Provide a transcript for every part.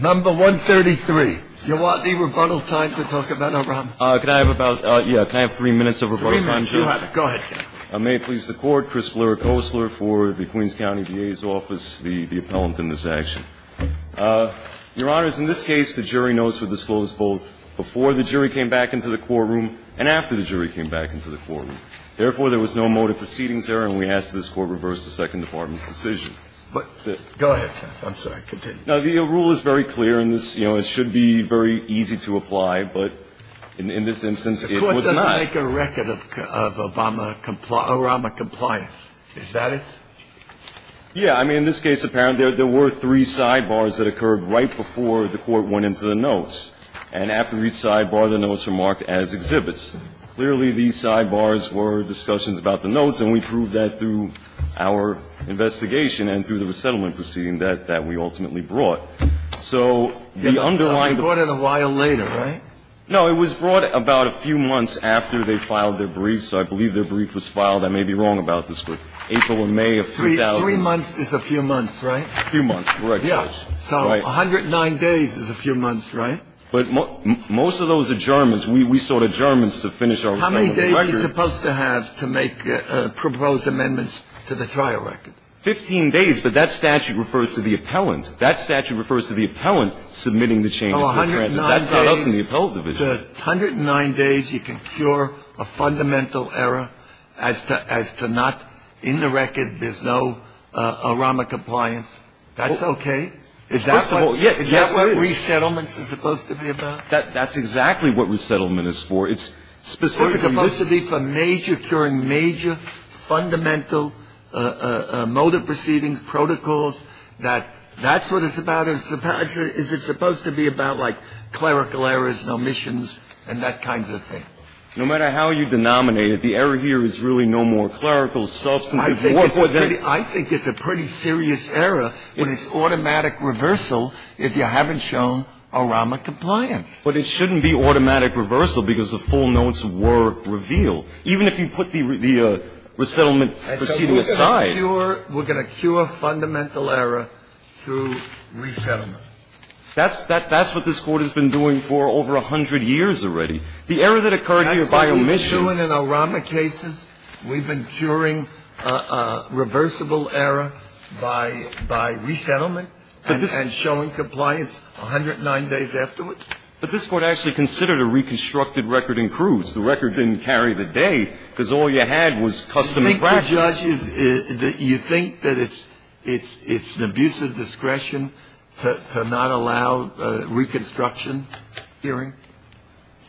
Number 133. You want the rebuttal time to talk about Orama? Can I have can I have 3 minutes of rebuttal 3 time, minutes, Joe? you have it. Go ahead, counsel. May it please the Court, Chris Blair-Kosler for the Queens County DA's office, the appellant in this action. Your Honors, in this case, the jury notes were disclosed both before the jury came back into the courtroom and after the jury came back into the courtroom. Therefore, there was no motive proceedings error, and we ask that this Court reverse the Second Department's decision. But, go ahead, counsel. I'm sorry. Continue. Now, the rule is very clear, and this, it should be very easy to apply, but in this instance, it was not. The Court doesn't make a record of Orama compliance. Is that it? Yeah, I mean, in this case, apparently, there were 3 sidebars that occurred right before the Court went into the notes. And after each sidebar, the notes were marked as exhibits. Clearly, these sidebars were discussions about the notes, and we proved that through our investigation and through the resettlement proceeding that we ultimately brought. So the underlying... You brought it a while later, right? No, it was brought about a few months after they filed their brief, so I believe their brief was filed, I may be wrong about this, but April or May of 2000. 3 months is a few months, right? A few months, correct, yeah. Judge. So right. 109 days is a few months, right? But most of those adjournments, we sought adjournments to finish our resettlement record. How many days are you supposed to have to make proposed amendments to the trial record? 15 days, but that statute refers to the appellant. That statute refers to the appellant submitting the changes to the transcript. That's not us in the appellate division. The 109 days you can cure a fundamental error as to not, in the record, there's no Orama compliance. That's okay? Is that what resettlements are supposed to be about? That's exactly what resettlement is for. It's specifically It's supposed to be for curing major fundamental motive proceedings, protocols. That's what it's about. Is it supposed to be about like clerical errors and omissions and that kind of thing? No matter how you denominate it, the error here is really no more clerical, substantive. I think it's a pretty serious error when it's automatic reversal if you haven't shown Orama compliance. But it shouldn't be automatic reversal because the full notes were revealed. Even if you put the resettlement proceeding aside. We're going to cure fundamental error through resettlement. That's what this Court has been doing for over 100 years already. The error that occurred here by omission. That's what we've been doing in Orama cases. We've been curing reversible error by resettlement and showing compliance 109 days afterwards. But this Court actually considered a reconstructed record in Cruz. The record didn't carry the day because all you had was custom and practice. You think that it's an abuse of discretion to not allow reconstruction hearing?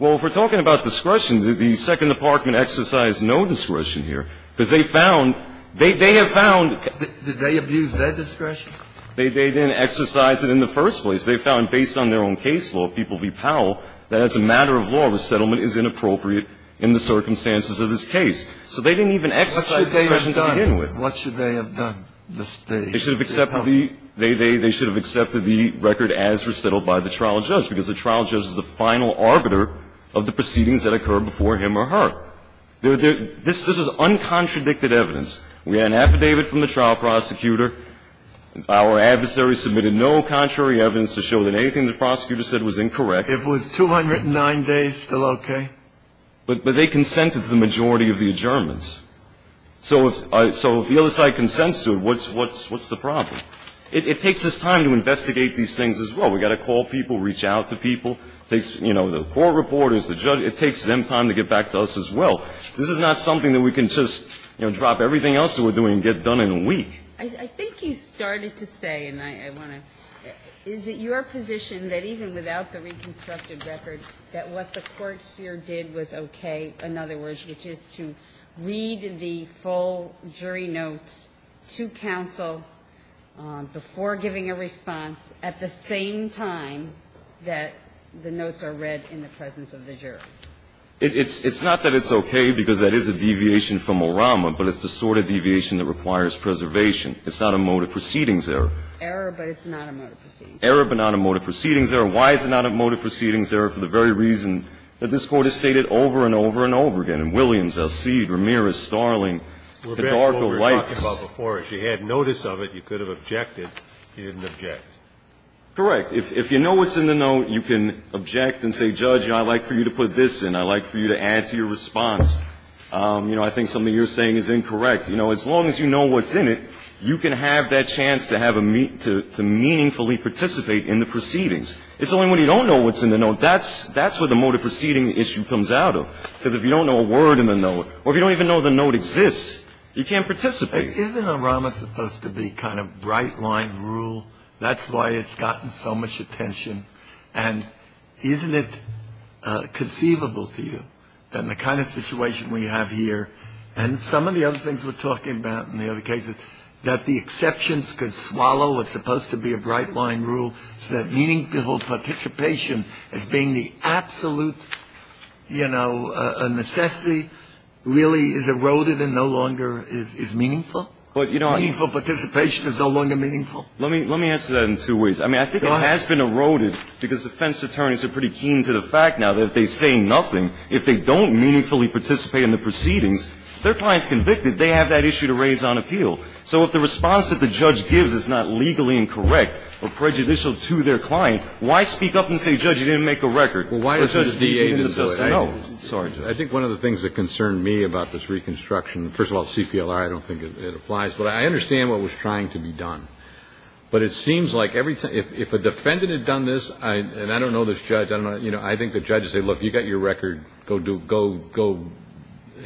Well, if we're talking about discretion, the Second Department exercised no discretion here because they have found. Did they abuse their discretion? They didn't exercise it in the first place. They found, based on their own case law, People v. Powell, that as a matter of law, resettlement is inappropriate in the circumstances of this case. So they didn't even exercise discretion to begin with. What should they have done? They should have accepted they should have accepted the record as resettled by the trial judge because the trial judge is the final arbiter of the proceedings that occur before him or her. This was uncontradicted evidence. We had an affidavit from the trial prosecutor. Our adversary submitted no contrary evidence to show that anything the prosecutor said was incorrect. It was 209 days, still okay? But they consented to the majority of the adjournments. So if the other side consents to it, what's the problem? It takes us time to investigate these things as well. We got to call people, reach out to people. It takes, the court reporters, the judge. It takes them time to get back to us as well. This is not something that we can just, drop everything else that we're doing and get done in a week. I think you started to say, and I want to, is it your position that even without the reconstructed record, that what the court here did was okay, in other words, which is to read the full jury notes to counsel before giving a response at the same time that the notes are read in the presence of the jury? It's not that it's okay because that is a deviation from Orama, but it's the sort of deviation that requires preservation. It's not a mode of proceedings error. Error, but it's not a mode of proceedings. Error, but not a mode of proceedings error. Why is it not a mode of proceedings error? For the very reason that this Court has stated over and over and over again. In Williams, Alcide, Ramirez, Starling, Hidalgo, Lights. What we were talking about before, if you had notice of it, you could have objected. You didn't object. Correct. If you know what's in the note, you can object and say, Judge, I'd like for you to put this in. I'd like for you to add to your response. I think something you're saying is incorrect. As long as you know what's in it, you can have that chance to have to meaningfully participate in the proceedings. It's only when you don't know what's in the note that's where the mode of proceeding issue comes out of. Because if you don't know a word in the note, or if you don't even know the note exists, you can't participate. Isn't a RAMA supposed to be kind of bright line rule? That's why it's gotten so much attention. And isn't it conceivable to you that in the kind of situation we have here, and some of the other things we're talking about in the other cases, that the exceptions could swallow what's supposed to be a bright line rule, so that meaningful participation as being the absolute, a necessity really is eroded and no longer is meaningful? But, meaningful participation is no longer meaningful? Let me answer that in two ways. I think it has been eroded because defense attorneys are pretty keen to the fact now that if they say nothing, if they don't meaningfully participate in the proceedings, their client's convicted, they have that issue to raise on appeal. So if the response that the judge gives is not legally incorrect or prejudicial to their client, why speak up and say, Judge, you didn't make a record? Well, why doesn't the DA do it? Sorry, Judge. I think one of the things that concerned me about this reconstruction, first of all, CPLR, I don't think it applies, but I understand what was trying to be done. But it seems like every time, if a defendant had done this, and I don't know this judge, I don't know, I think the judge would say, look, you got your record, go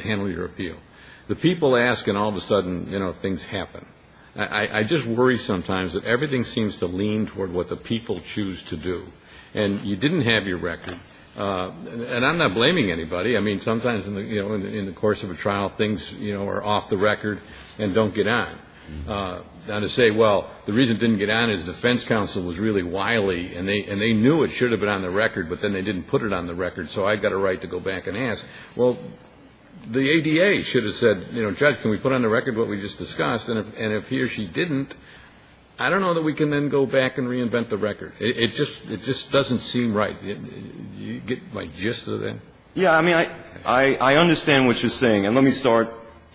handle your appeal. The people ask, and all of a sudden, things happen. I just worry sometimes that everything seems to lean toward what the people choose to do. And you didn't have your record. And I'm not blaming anybody. I mean, sometimes in the course of a trial, things, are off the record and don't get on. Now to say, well, the reason it didn't get on is defense counsel was really wily, and they knew it should have been on the record, but then they didn't put it on the record, so I got a right to go back and ask. Well, the ADA should have said, Judge, can we put on the record what we just discussed? And if he or she didn't, I don't know that we can then go back and reinvent the record. It just doesn't seem right. You get my gist of that? Yeah, I understand what you're saying, and let me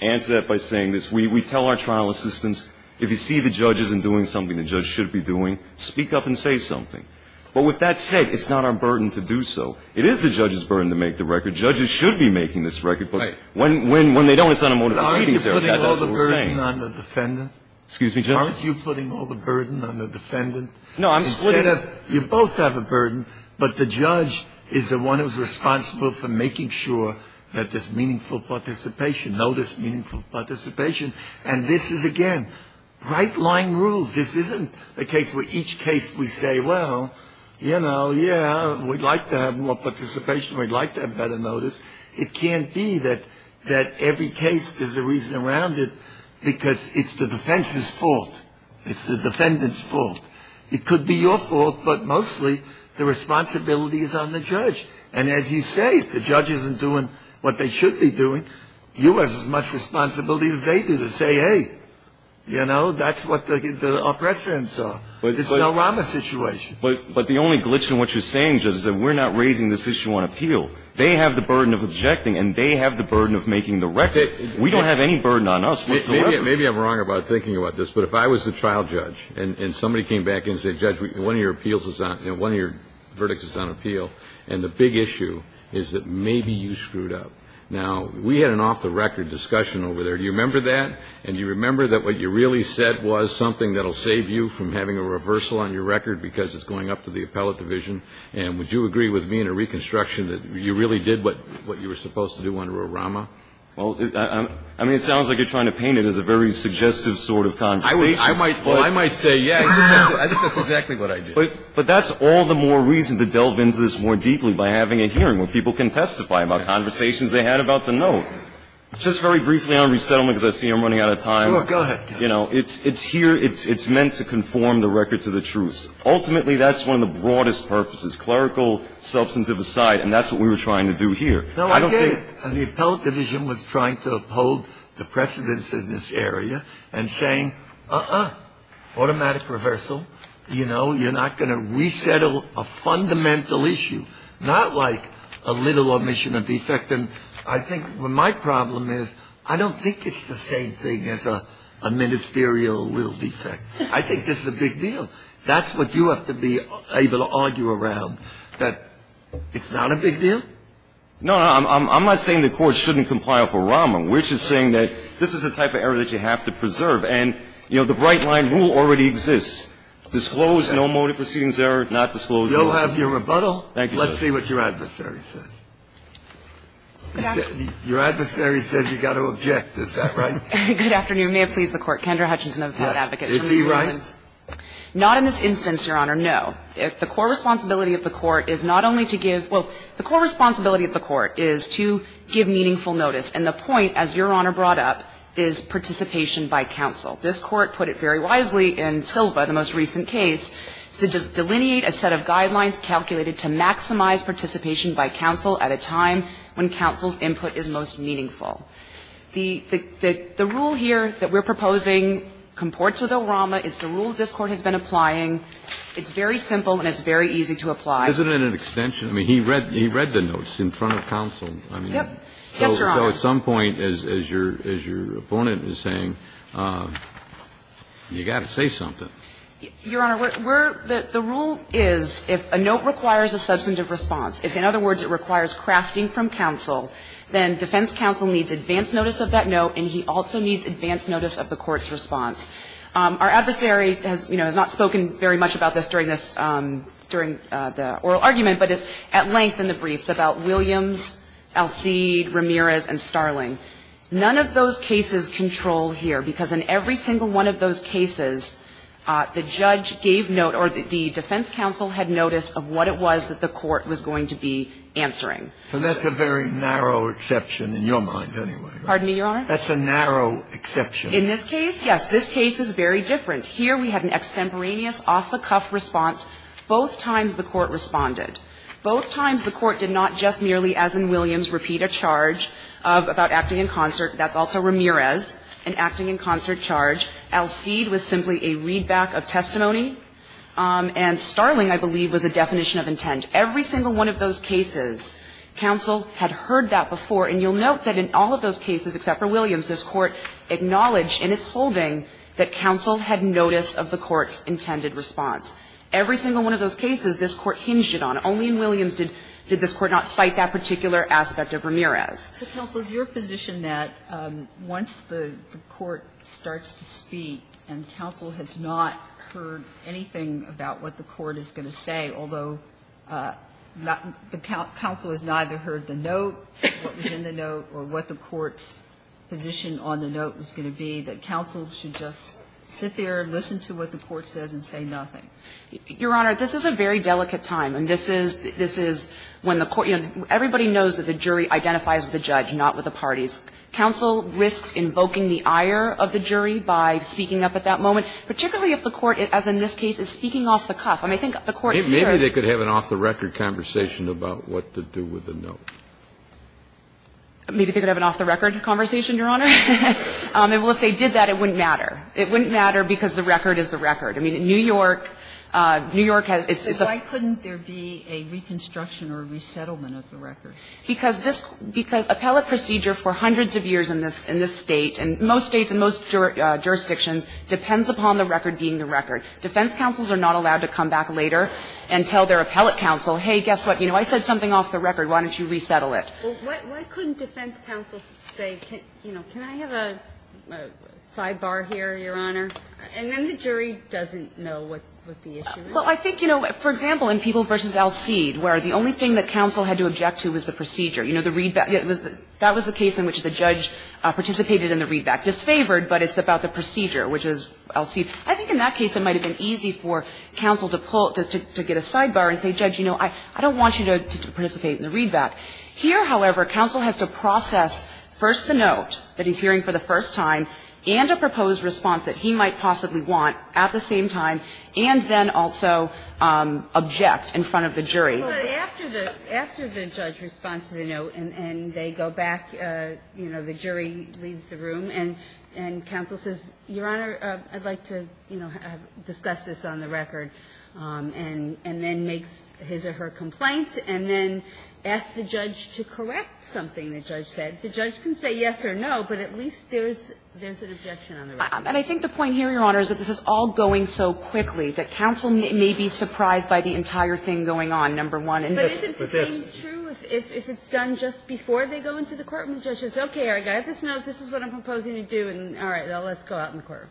answer that by saying this. We tell our trial assistants, if you see the judge isn't doing something the judge should be doing, speak up and say something. But with that said, it's not our burden to do so. It is the judge's burden to make the record. Judges should be making this record, but right. when they don't, it's not a mode of proceedings. Aren't you putting all the burden on the defendant? Excuse me, Judge? Aren't you putting all the burden on the defendant? No, I'm splitting. You both have a burden, but the judge is the one who's responsible for making sure that there's meaningful participation, notice meaningful participation. And this is, again, bright line rules. This isn't a case where each case we say, well, we'd like to have more participation, we'd like to have better notice. It can't be that every case there's a reason around it because it's the defense's fault. It's the defendant's fault. It could be your fault, but mostly the responsibility is on the judge. And as you say, if the judge isn't doing what they should be doing, you have as much responsibility as they do to say, hey, that's what our precedents are. It's no Rama situation. But the only glitch in what you're saying, Judge, is that we're not raising this issue on appeal. They have the burden of objecting, and they have the burden of making the record. We don't have any burden on us whatsoever. Maybe I'm wrong about thinking about this, but if I was the trial judge and somebody came back and said, Judge, one of your appeals is on, one of your verdicts is on appeal, and the big issue is that maybe you screwed up. Now, we had an off-the-record discussion over there. Do you remember that? And do you remember that what you really said was something that will save you from having a reversal on your record because it's going up to the appellate division? And would you agree with me in a reconstruction that you really did what you were supposed to do under a RAMA? Well, it sounds like you're trying to paint it as a very suggestive sort of conversation. I might say, yeah, I think that's exactly what I did. But that's all the more reason to delve into this more deeply by having a hearing where people can testify about conversations they had about the note. Just very briefly on resettlement, because I see I'm running out of time. Sure, go ahead. It's meant to conform the record to the truth. Ultimately, that's one of the broadest purposes, clerical, substantive aside, and that's what we were trying to do here. No, I get it. And the appellate division was trying to uphold the precedents in this area and saying, automatic reversal. You're not going to resettle a fundamental issue, not like a little omission or defect. And I think my problem is I don't think it's the same thing as a ministerial little defect. I think this is a big deal. That's what you have to be able to argue around, that it's not a big deal? No, I'm not saying the court shouldn't comply with ORAMA. We're just saying that this is the type of error that you have to preserve. And, you know, the bright line rule already exists. Disclose no motive proceedings error, not disclose. You'll have your rebuttal. Thank you, Let's Judge. see what your adversary says. Your adversary said you got to object. Is that right? Good afternoon. May it please the Court. Kendra Hutchinson of Appellate Advocates. Is he right? Not in this instance, Your Honor, no. If the core responsibility of the court is not only to give – well, the core responsibility of the court is to give meaningful notice. And the point, as Your Honor brought up, is participation by counsel. This Court put it very wisely in Silva, the most recent case, to delineate a set of guidelines calculated to maximize participation by counsel at a time when counsel's input is most meaningful. The rule here that we're proposing comports with ORAMA. It's the rule this Court has been applying. It's very simple and it's very easy to apply. Isn't it an extension? I mean, he read the notes in front of counsel. I mean, yep. Yes, Your Honor. So at some point, as your opponent is saying, you got to say something. Your Honor, the rule is if a note requires a substantive response, if in other words it requires crafting from counsel, then defense counsel needs advance notice of that note, and he also needs advance notice of the court's response. Our adversary has not spoken very much about this during the oral argument, but is at length in the briefs about Williams, Alcide, Ramirez, and Starling. None of those cases control here, because in every single one of those cases, the judge gave note, or the defense counsel had notice of what it was that the court was going to be answering. So that's a very narrow exception in your mind, anyway. Right? Pardon me, Your Honor? That's a narrow exception. In this case, yes. This case is very different. Here we had an extemporaneous, off-the-cuff response. Both times the court responded. Both times the court did not just merely, as in Williams, repeat a charge about acting in concert. That's also Ramirez, an acting in concert charge. Alcide was simply a readback of testimony. And Starling, I believe, was a definition of intent. Every single one of those cases, counsel had heard that before. And you'll note that in all of those cases, except for Williams, this Court acknowledged in its holding that counsel had notice of the Court's intended response. Every single one of those cases, this Court hinged it on. Only in Williams did this Court not cite that particular aspect of Ramirez. So, counsel, is your position that once the Court starts to speak and counsel has not heard anything about what the Court is going to say, although the counsel has neither heard the note, what was in the note, or what the Court's position on the note was going to be, that counsel should just sit there, listen to what the Court says, and say nothing? Your Honor, this is a very delicate time, and this is when the Court, everybody knows that the jury identifies with the judge, not with the parties. Counsel risks invoking the ire of the jury by speaking up at that moment, particularly if the Court, as in this case, is speaking off the cuff. I mean, I think the Court here — Maybe they could have an off-the-record conversation about what to do with the note. Maybe they could have an off-the-record conversation, Your Honor. Well, if they did that, it wouldn't matter. It wouldn't matter because the record is the record. I mean, in New York has — it's why couldn't there be a reconstruction or a resettlement of the record? Because appellate procedure for hundreds of years in this State, and most States and most jurisdictions, depends upon the record being the record. Defense counsels are not allowed to come back later and tell their appellate counsel, hey, guess what, I said something off the record, why don't you resettle it? Well, why couldn't defense counsel say, can I have a sidebar here, Your Honor? And then the jury doesn't know what the issue is. Well, I think, for example, in People v. Alcide, where the only thing that counsel had to object to was the procedure. The readback, that was the case in which the judge participated in the readback. Disfavored, but it's about the procedure, which is Alcide. I think in that case it might have been easy for counsel to get a sidebar and say, Judge, I don't want you to participate in the readback. Here, however, counsel has to process first the note that he's hearing for the first time and a proposed response that he might possibly want at the same time, and then also object in front of the jury. Well, after the judge responds to the note and they go back, the jury leaves the room and counsel says, Your Honor, I'd like to, discuss this on the record. and then makes his or her complaints, and then asks the judge to correct something the judge said. The judge can say yes or no, but at least there's an objection on the record. And I think the point here, Your Honor, is that this is all going so quickly that counsel may be surprised by the entire thing going on, number one. But isn't the same true if it's done just before they go into the courtroom? The judge says, okay, all right, I have this note, this is what I'm proposing to do, and all right, well, let's go out in the courtroom.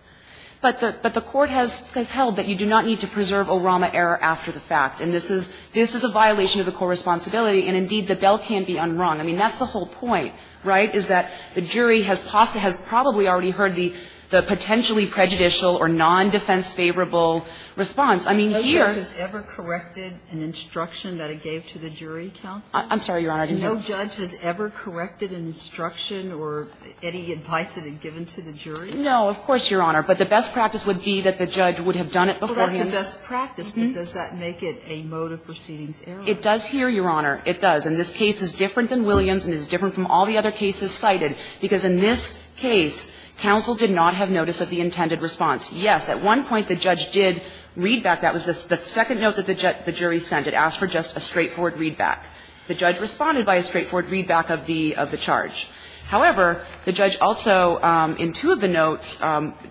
But the court has held that you do not need to preserve ORAMA error after the fact. And this is a violation of the core responsibility, and indeed the bell can be unrung. I mean, that's the whole point, right, is that the jury has probably already heard the potentially prejudicial or non-defense favorable response. I mean, here. No judge has ever corrected an instruction that it gave to the jury, counsel? I'm sorry, Your Honor. I didn't No judge has ever corrected an instruction or any advice that it given to the jury? No, of course, Your Honor. But the best practice would be that the judge would have done it beforehand. Well, that's the best practice, but does that make it a mode of proceedings error? It does here, Your Honor. It does. And this case is different than Williams and is different from all the other cases cited, because in this case, counsel did not have notice of the intended response. Yes, at one point the judge did read back. That was the second note that the jury sent. It asked for just a straightforward readback. The judge responded by a straightforward readback of the charge. However, the judge also, in two of the notes,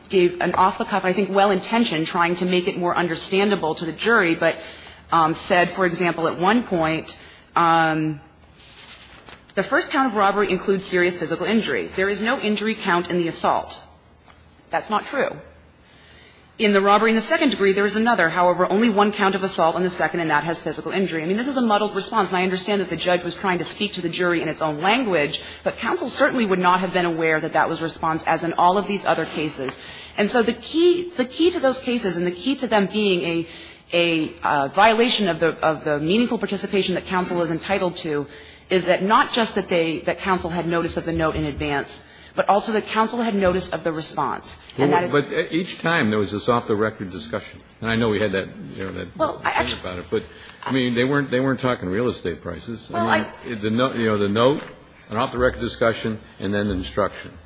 gave an off-the-cuff, I think well-intentioned, trying to make it more understandable to the jury, but said, for example, at one point, the first count of robbery includes serious physical injury. There is no injury count in the assault. That's not true. In the robbery in the second degree, there is another. However, only one count of assault in the second, and that has physical injury. I mean, this is a muddled response, and I understand that the judge was trying to speak to the jury in its own language, but counsel certainly would not have been aware that that was response, as in all of these other cases. And so the key to those cases and the key to them being a violation of the meaningful participation that counsel is entitled to is that not just that counsel had notice of the note in advance, but also that counsel had notice of the response. And that is. But each time there was this off-the-record discussion. And I know we had that, that about it. But, I mean, they weren't talking real estate prices. Well, I mean, the note, an off-the-record discussion, and then the instruction.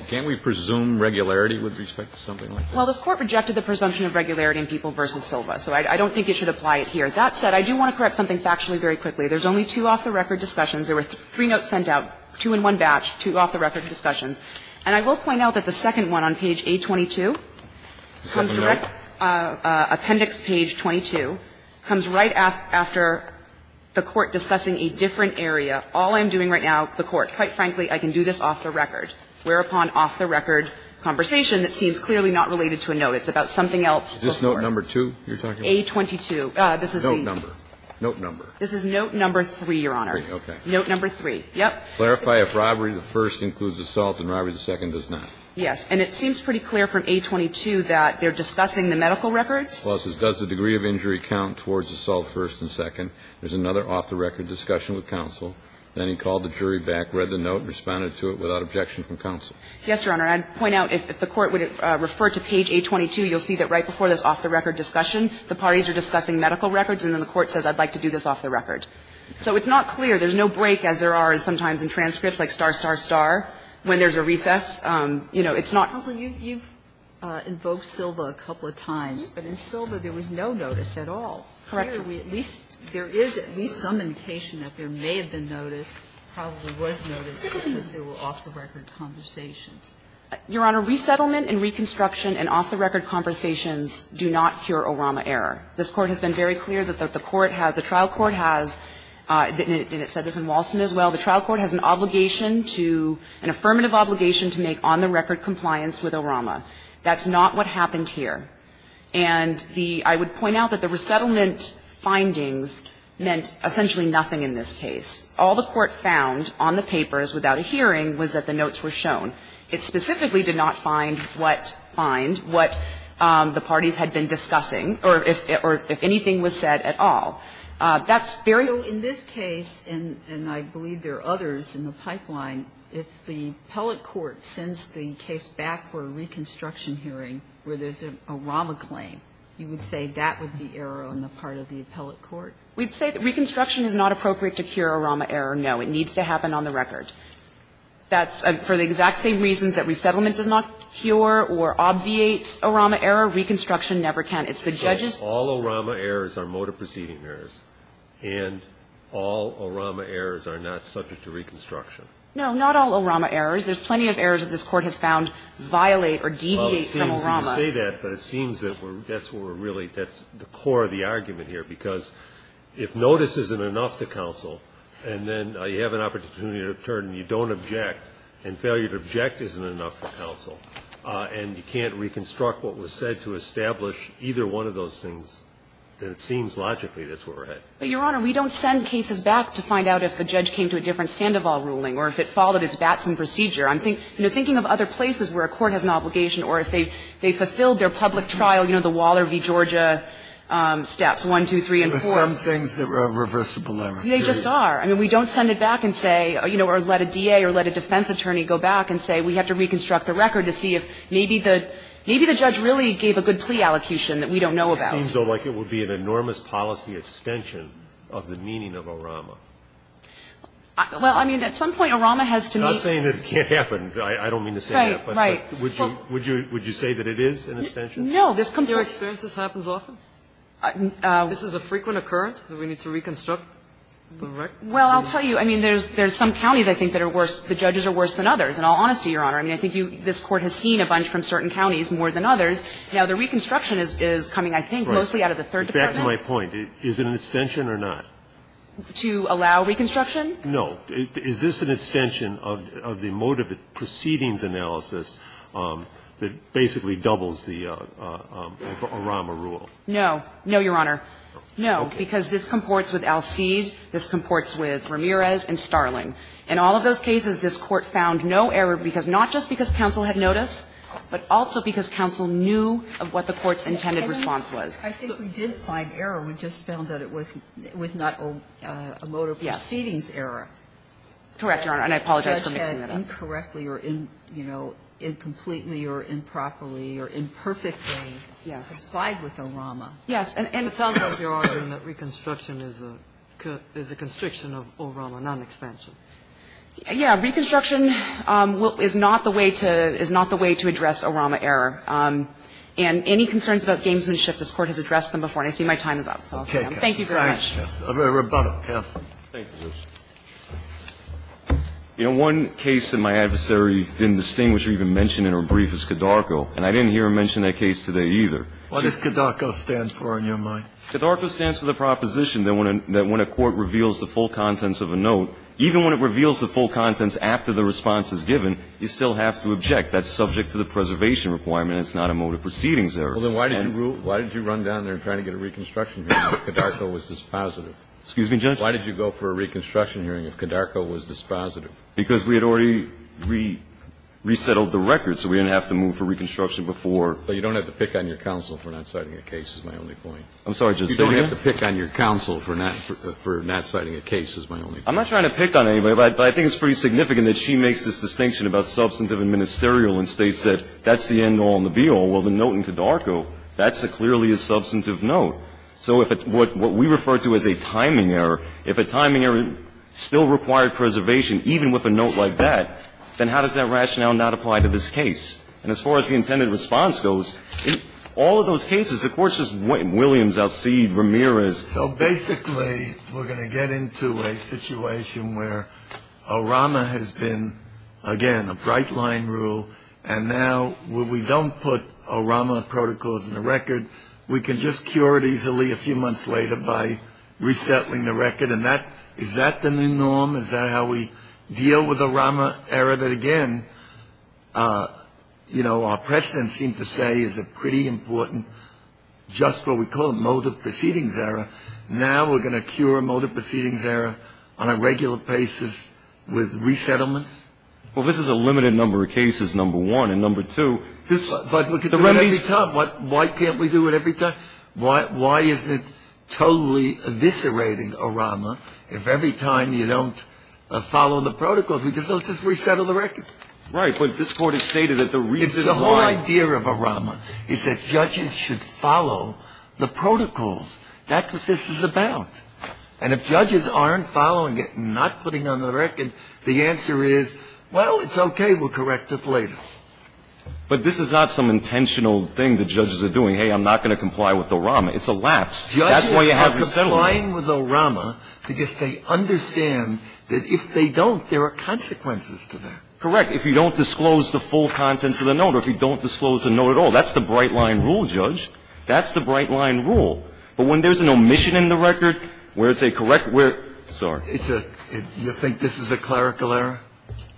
Can't we presume regularity with respect to something like this? Well, this Court rejected the presumption of regularity in People v. Silva, so I don't think it should apply it here. That said, I do want to correct something factually very quickly. There's only two off-the-record discussions. There were three notes sent out, two in one batch, two off-the-record discussions. And I will point out that the second one on page A22 comes direct, appendix page 22, comes right after the Court discussing a different area. All I'm doing right now, the Court, quite frankly, I can do this off the record. Whereupon off-the-record conversation that seems clearly not related to a note. It's about something else. Is this note number 2 you're talking about? A22. This is note number. Note number. This is note number 3, Your Honor. 3, okay. Note number 3. Yep. Clarify if robbery the first includes assault and robbery the second does not. Yes. And it seems pretty clear from A22 that they're discussing the medical records. Well, it says, does the degree of injury count towards assault first and second? There's another off-the-record discussion with counsel. Then he called the jury back, read the note, and responded to it without objection from counsel. Yes, Your Honor. I'd point out if the Court would refer to page A22, you'll see that right before this off-the-record discussion, the parties are discussing medical records, and then the Court says, I'd like to do this off the record. So it's not clear. There's no break, as there are sometimes in transcripts, like star, star, star, when there's a recess. It's not. Counsel, you've invoked Silva a couple of times, but in Silva there was no notice at all. Correct. Here, there is at least some indication that there may have been notice, probably was notice, because there were off-the-record conversations. Your Honor, resettlement and reconstruction and off-the-record conversations do not cure ORAMA error. This Court has been very clear that the trial court has, and it said this in Walston as well, the trial court has an affirmative obligation to make on-the-record compliance with ORAMA. That's not what happened here. And I would point out that the resettlement findings meant essentially nothing in this case. All the Court found on the papers without a hearing was that the notes were shown. It specifically did not find what the parties had been discussing, or if anything was said at all. That's very. So in this case, and I believe there are others in the pipeline, if the appellate court sends the case back for a reconstruction hearing where there's a ORAMA claim, you would say that would be error on the part of the appellate court? We'd say that reconstruction is not appropriate to cure ORAMA error, no. It needs to happen on the record. That's for the exact same reasons that resettlement does not cure or obviate ORAMA error, reconstruction never can. It's the judge's. So all ORAMA errors are motor proceeding errors, and all ORAMA errors are not subject to reconstruction. No, not all ORAMA errors. There's plenty of errors that this Court has found violate or deviate from ORAMA. You say that, but it seems that that's the core of the argument here, because if notice isn't enough to counsel, and then you have an opportunity to turn and you don't object, and failure to object isn't enough for counsel, and you can't reconstruct what was said to establish either one of those things, then it seems logically that's where we're at. But, Your Honor, we don't send cases back to find out if the judge came to a different Sandoval ruling or if it followed its Batson procedure. I'm thinking of other places where a court has an obligation, or if they fulfilled their public trial, the Waller v. Georgia steps 1, 2, 3, and 4. There are some things that are reversible error. They just are. I mean, we don't send it back and say, or let a DA or let a defense attorney go back and say we have to reconstruct the record to see if maybe the judge really gave a good plea allocution that we don't know about. It seems, though, like it would be an enormous policy extension of the meaning of ORAMA. Well, I mean, at some point, ORAMA has to meet. I'm not saying that it can't happen. I don't mean to say that. Right. But would you say that it is an extension? No. In your experience, this happens often? This is a frequent occurrence that we need to reconstruct the record? Well, I'll tell you, I mean, there's some counties, I think, that are worse, the judges are worse than others, in all honesty, Your Honor. I mean, I think this Court has seen a bunch from certain counties more than others. Now, the reconstruction is coming, I think, mostly out of the Third Department. Back to my point. Is it an extension or not? To allow reconstruction? No. Is this an extension of the motive proceedings analysis that basically doubles the ORAMA rule? No. No, Your Honor. No, because this comports with Alcide, this comports with Ramirez and Starling. In all of those cases, this Court found no error because not just because counsel had notice, but also because counsel knew of what the Court's intended response was. I think we did find error. We just found that it was not a motor proceedings error. Correct, Your Honor, and I apologize for mixing that up. Incorrectly or incompletely or improperly or imperfectly complied with ORAMA. Yes, and it sounds like you're arguing that reconstruction is a constriction of ORAMA, not an expansion. Yeah, reconstruction is not the way to address ORAMA error. And any concerns about gamesmanship, this Court has addressed them before, and I see my time is up. So I'll say thank you very much. Rebuttal, counsel. Thank you, Judge. One case that my adversary didn't distinguish or even mention in her brief is Cadarco, and I didn't hear her mention that case today either. What does Cadarco stand for in your mind? Cadarco stands for the proposition that when a court reveals the full contents of a note, even when it reveals the full contents after the response is given, you still have to object. That's subject to the preservation requirement. It's not a motive proceedings error. Well, then why did you run down there and try to get a reconstruction hearing if Cadarco was dispositive? Excuse me, Judge? Why did you go for a reconstruction hearing if Cadarco was dispositive? Because we had already resettled the record, so we didn't have to move for reconstruction before. So you don't have to pick on your counsel for not citing a case is my only point. I'm sorry, Judge. You don't have to pick on your counsel for not citing a case is my only point. I'm not trying to pick on anybody, but I think it's pretty significant that she makes this distinction about substantive and ministerial and states that that's the end-all and the be-all. Well, the note in Cadarco, that's clearly a substantive note. So if what we refer to as a timing error, if a timing error still required preservation, even with a note like that, then how does that rationale not apply to this case? And as far as the intended response goes, in all of those cases, the Court's just Williams, Alcide, Ramirez. So basically, we're going to get into a situation where ORAMA has been, again, a bright-line rule, and now when we don't put ORAMA protocols in the record, we can just cure it easily a few months later by resettling the record, and is that the new norm? Is that how we deal with ORAMA error that, again, our precedent seems to say is a pretty important, just what we call a motive proceedings error. Now we're going to cure a motive proceedings error on a regular basis with resettlements? Well, this is a limited number of cases, number one. And number two, But we can do it every time. Why can't we do it every time? Why isn't it totally eviscerating ORAMA if every time you don't follow the protocols, let's just resettle the record? Right, but this Court has stated that the reason why. The whole idea of ORAMA is that judges should follow the protocols. That's what this is about. And if judges aren't following it and not putting on the record, the answer is well, it's okay, we'll correct it later. But this is not some intentional thing the judges are doing. Hey, I'm not going to comply with ORAMA. It's a lapse. That's why you have the settlement. Judges are complying with ORAMA because they understand that if they don't, there are consequences to that. Correct. If you don't disclose the full contents of the note, or if you don't disclose the note at all, that's the bright line rule, Judge. That's the bright line rule. But when there's an omission in the record where it's a correct, sorry. You think this is a clerical error?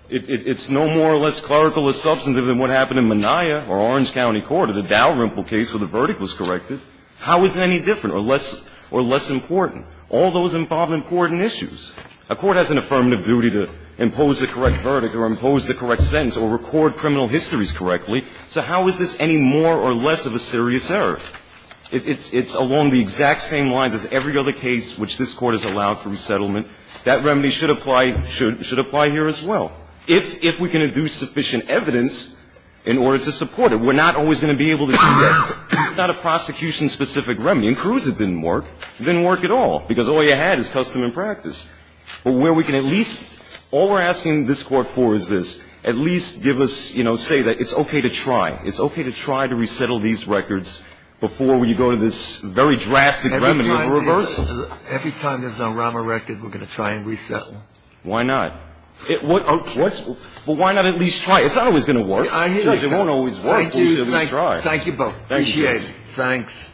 It's no more or less clerical or substantive than what happened in Mania or Orange County Court or the Dalrymple case where the verdict was corrected. How is it any different or less important? All those involve important issues. A court has an affirmative duty to impose the correct verdict or impose the correct sentence or record criminal histories correctly. So how is this any more or less of a serious error? It's along the exact same lines as every other case which this Court has allowed for resettlement. That remedy should apply here as well. If we can adduce sufficient evidence in order to support it. We're not always going to be able to do that. It's not a prosecution-specific remedy. In Cruz, it didn't work. It didn't work at all because all you had is custom and practice. But where we can at least – all we're asking this Court for is this. At least give us, say that it's okay to try. It's okay to try to resettle these records before you go to this very drastic remedy of a reversal. Every time there's a Rama record, we're going to try and resettle. Why not? But why not at least try? It's not always going to work. I hear Judge, you. It won't always work. Thank you. We should at least try. Thank you both. Thank you. Appreciate it. Thanks.